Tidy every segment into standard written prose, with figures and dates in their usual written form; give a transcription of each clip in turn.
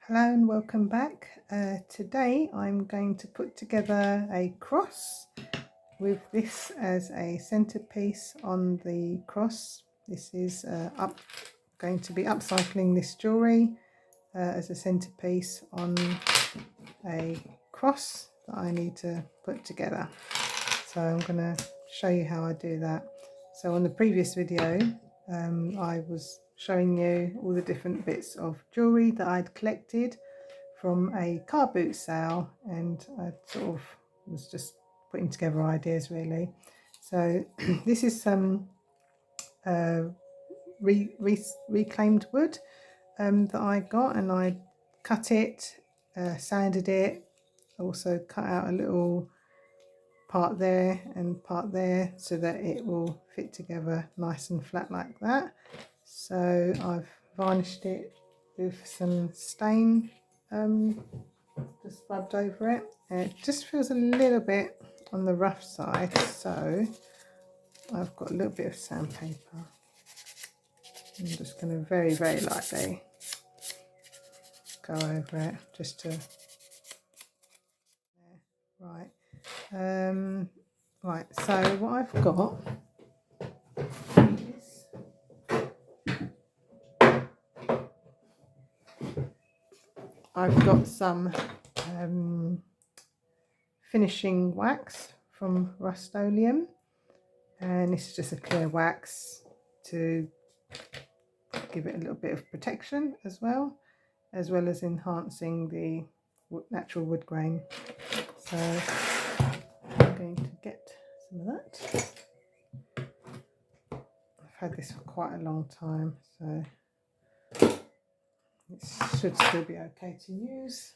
Hello and welcome back. Today I'm going to put together a cross with this as a centerpiece on the cross. This is going to be upcycling this jewellery as a centerpiece on a cross that I need to put together. So I'm going to show you how I do that. So on the previous video I was showing you all the different bits of jewellery that I'd collected from a car boot sale, and I sort of was just putting together ideas really. So this is some reclaimed wood that I got, and I cut it, sanded it, also cut out a little part there and part there so that it will fit together nice and flat like that. So I've varnished it with some stain, just rubbed over it, and it just feels a little bit on the rough side, so I've got a little bit of sandpaper. I'm just going to very lightly go over it just to right. Right, so what I've got is I've got some finishing wax from Rust-Oleum, and this is just a clear wax to give it a little bit of protection as well as enhancing the natural wood grain. So I'm going to get some of that. I've had this for quite a long time, so it should still be okay to use.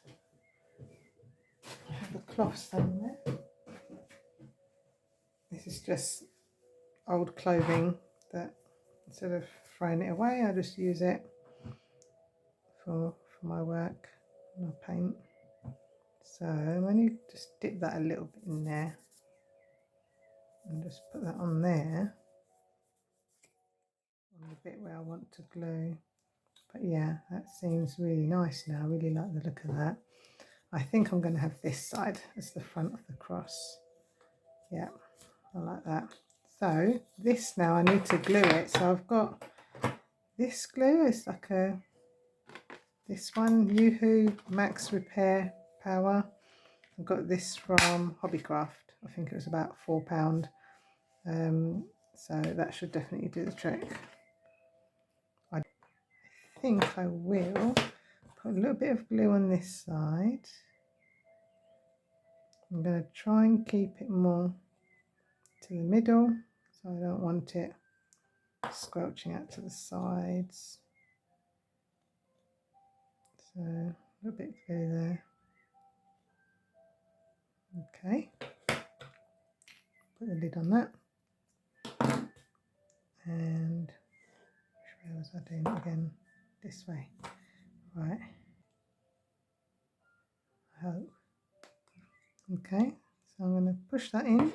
I have a cloth somewhere. This is just old clothing that instead of throwing it away, I just use it for my work, my paint. So when you just dip that a little bit in there and just put that on there, on the bit where I want to glue. But yeah, that seems really nice now. I really like the look of that. I think I'm going to have this side as the front of the cross. Yeah, I like that. So this now I need to glue it. So I've got this glue. It's like this one, Yoo-Hoo Max Repair Power. I got this from Hobbycraft. I think it was about £4. So that should definitely do the trick. I think I will put a little bit of glue on this side. I'm going to try and keep it more to the middle, so I don't want it squelching out to the sides. So a little bit of glue there. Okay, put the lid on that. And which way was I doing it again? This way. Right. I hope. Okay, so I'm going to push that in.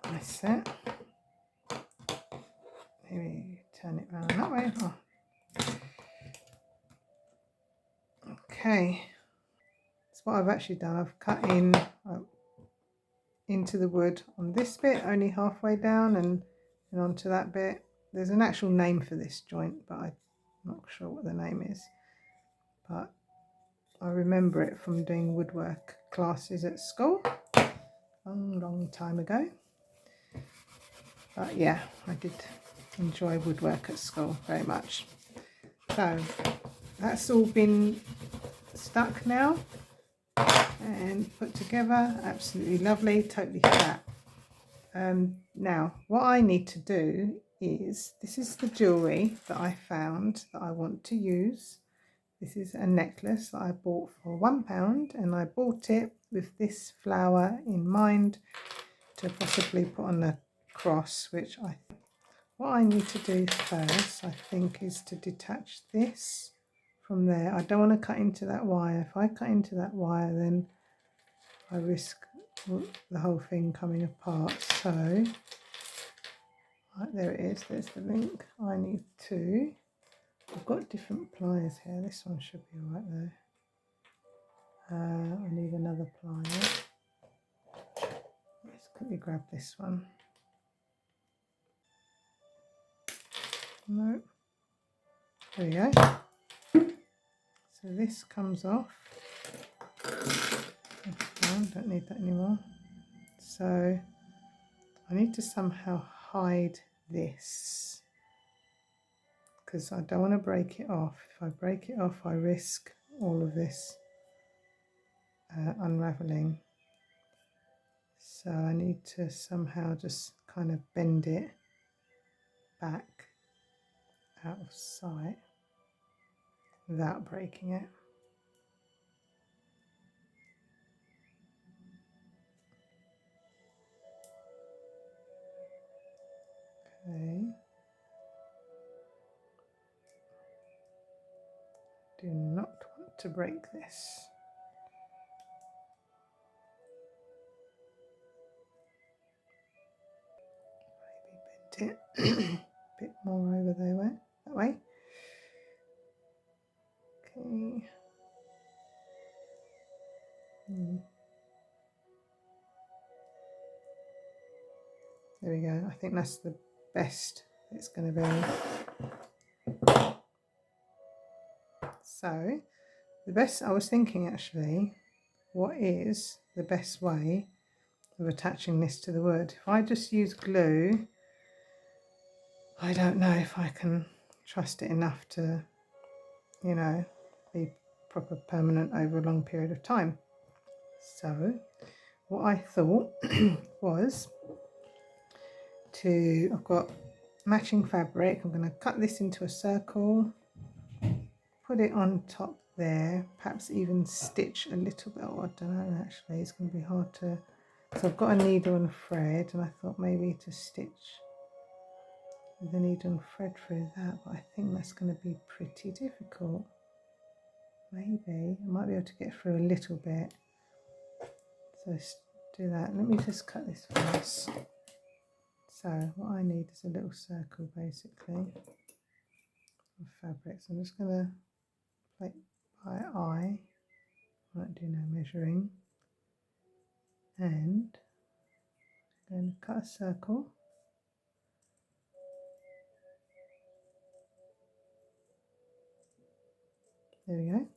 Nice set. Maybe turn it around that way. Oh. Okay, that's what I've actually done. I've cut in into the wood on this bit, only halfway down, and onto that bit. There's an actual name for this joint, but I'm not sure what the name is. But I remember it from doing woodwork classes at school, long time ago. But yeah, I did enjoy woodwork at school very much. So that's all been stuck now and put together. Absolutely lovely, totally flat. Now what I need to do is, this is the jewellery that I found that I want to use. This is a necklace that I bought for £1, and I bought it with this flower in mind to possibly put on the cross, which what I need to do first, I think, is to detach this from there. I don't want to cut into that wire. If I cut into that wire, then I risk the whole thing coming apart. So right, there it is, there's the link. I need to I've got different pliers here. This one should be all right though. I need another plier. Let's quickly grab this one. No. There we go. So this comes off. Don't need that anymore. So I need to somehow hide this because I don't want to break it off. If I break it off, I risk all of this unraveling. So I need to somehow just kind of bend it back out of sight without breaking it. Okay. Do not want to break this. Maybe bend it a bit more over there, that way. Okay. There we go. I think that's the best it's going to be. So, the best, I was thinking actually, what is the best way of attaching this to the wood? If I just use glue, I don't know if I can trust it enough to, you know, be proper permanent over a long period of time. So, what I thought was I've got matching fabric. I'm going to cut this into a circle, put it on top there, perhaps even stitch a little bit. Oh, I don't know, actually it's going to be hard to, so I've got a needle and thread, and I thought maybe to stitch with the needle and thread through that, but I think that's going to be pretty difficult. Maybe I might be able to get through a little bit, so let's do that. Let me just cut this first. So what I need is a little circle basically of fabric, so I'm just going to play by eye, I won't do no measuring, and I'm going to cut a circle. There we go.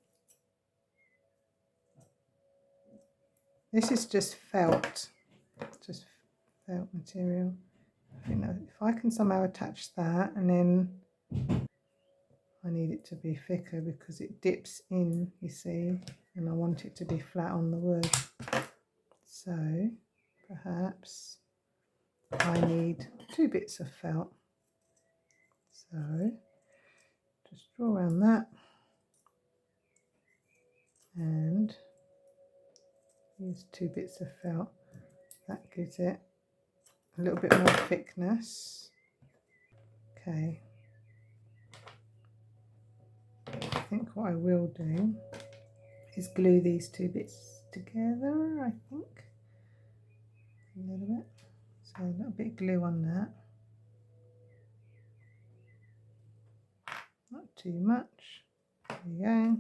This is just felt material. You know, if I can somehow attach that, and then I need it to be thicker because it dips in, you see, and I want it to be flat on the wood. So perhaps I need 2 bits of felt. So just draw around that and use 2 bits of felt. That gives it a little bit more thickness. Okay. I think what I will do is glue these 2 bits together, I think. A little bit. So a little bit of glue on that. Not too much. There you go.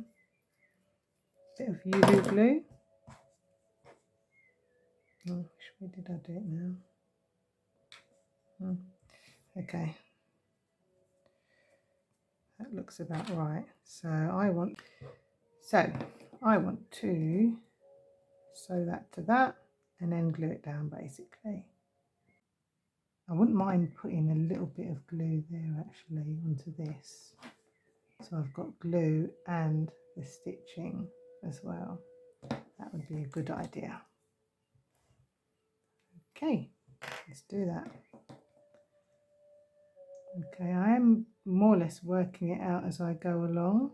Bit of UV glue. Oh, which way did I do it now? Okay. That looks about right. So I want to sew that to that and then glue it down basically. I wouldn't mind putting a little bit of glue there actually onto this. So I've got glue and the stitching as well. That would be a good idea. Okay, let's do that. Okay, I am more or less working it out as I go along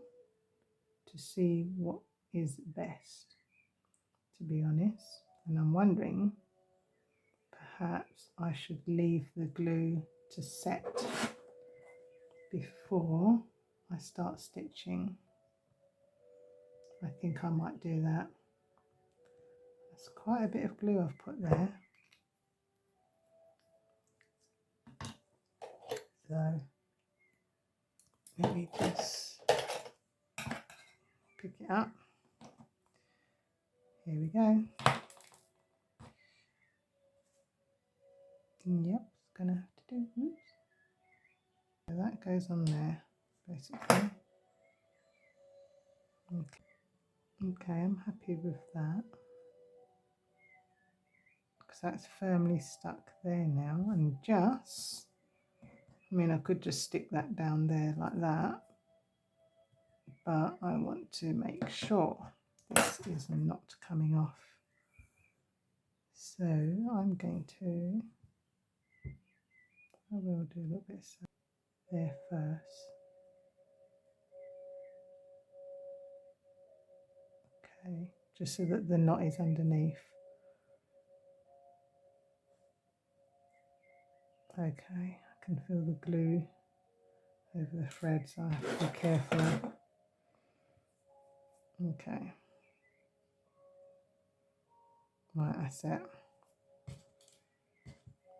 to see what is best, to be honest. And I'm wondering, perhaps I should leave the glue to set before I start stitching. I think I might do that. That's quite a bit of glue I've put there. So Let me just pick it up. Here we go. Yep, it's gonna have to do. Oops. So that goes on there, basically. Okay, I'm happy with that because that's firmly stuck there now. And just, I mean, I could just stick that down there like that, but I want to make sure this is not coming off. So I'm going to, I will do a little bit there first. Okay, just so that the knot is underneath. Okay, I can feel the glue over the thread, so I have to be careful. Okay. Right, that's it.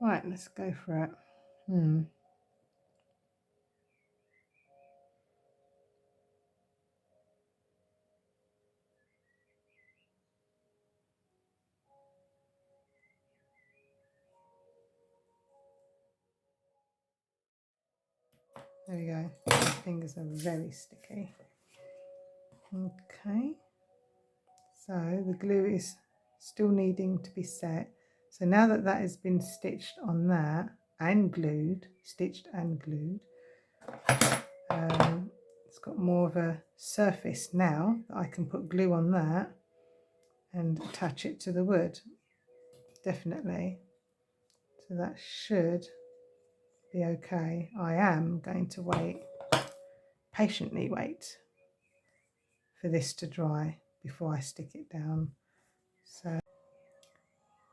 Right, let's go for it. There we go. My fingers are very sticky. Okay. So the glue is still needing to be set. So now that that has been stitched on that and glued, stitched and glued, it's got more of a surface now that I can put glue on that and attach it to the wood. Definitely. So that should be okay. I am going to patiently wait for this to dry before I stick it down. So,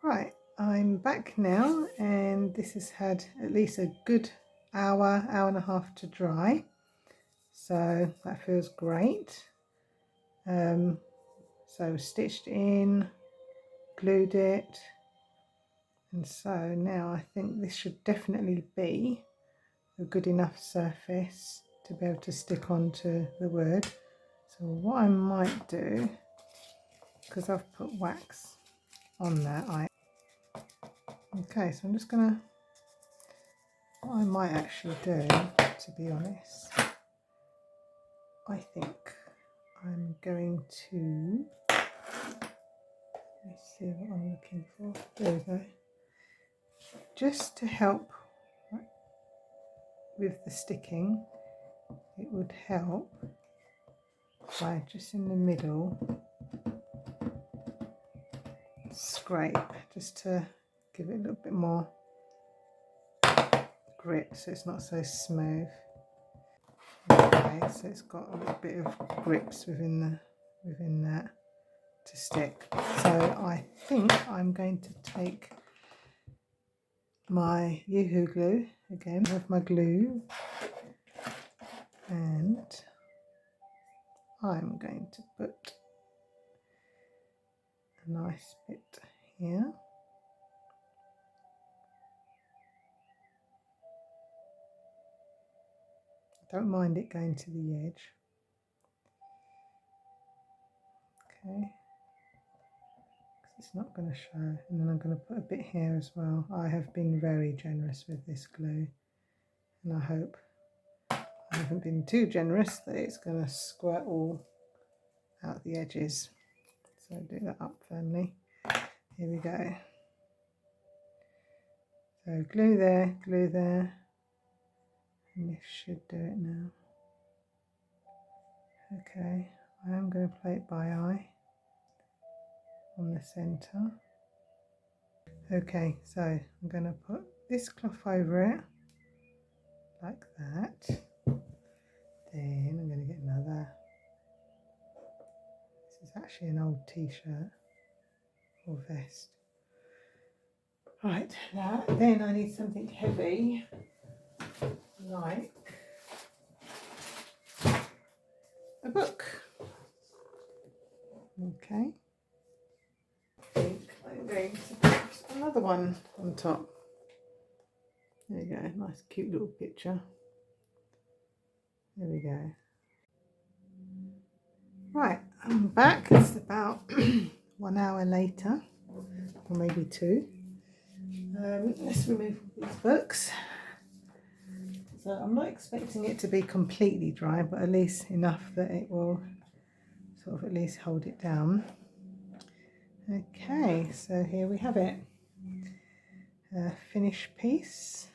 right, I'm back now, and this has had at least a good hour and a half to dry. So that feels great. So stitched in, glued it, and so now I think this should definitely be a good enough surface to be able to stick onto the wood. So what I might do, because I've put wax on that, okay, so I'm just gonna, what I might actually do, to be honest, I think I'm going to, let me see what I'm looking for. There we go. Just to help with the sticking, it would help by just in the middle scrape, just to give it a little bit more grip so it's not so smooth. Okay, so it's got a little bit of grips within that to stick. So I think I'm going to take my Yoo-hoo glue again with my glue, and I'm going to put a nice bit here. Don't mind it going to the edge. Okay, it's not going to show. And then I'm going to put a bit here as well. I have been very generous with this glue, and I hope I haven't been too generous that it's going to squirt all out the edges. So do that up firmly. Here we go. So glue there, and this should do it now. Okay, I am going to play it by eye on the centre. Okay, so I'm going to put this cloth over it like that. Then I'm going to get another. This is actually an old t-shirt or vest. Right, now then I need something heavy, like a book. Okay. I think I'm going to put another one on top. There you go, nice cute little picture. There we go. Right, I'm back. It's about 1 hour later, or maybe 2. Let's remove these books. So I'm not expecting it to be completely dry, but at least enough that it will sort of at least hold it down. Okay, so here we have it. A finished piece.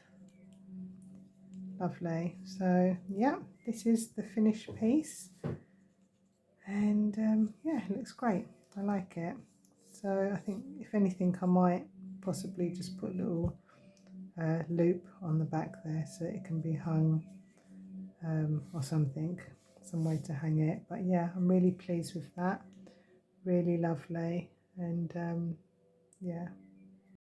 Lovely. So yeah, this is the finished piece, and yeah, it looks great. I like it. So I think if anything I might possibly just put a little loop on the back there so it can be hung or something, some way to hang it. But yeah, I'm really pleased with that. Really lovely, and yeah,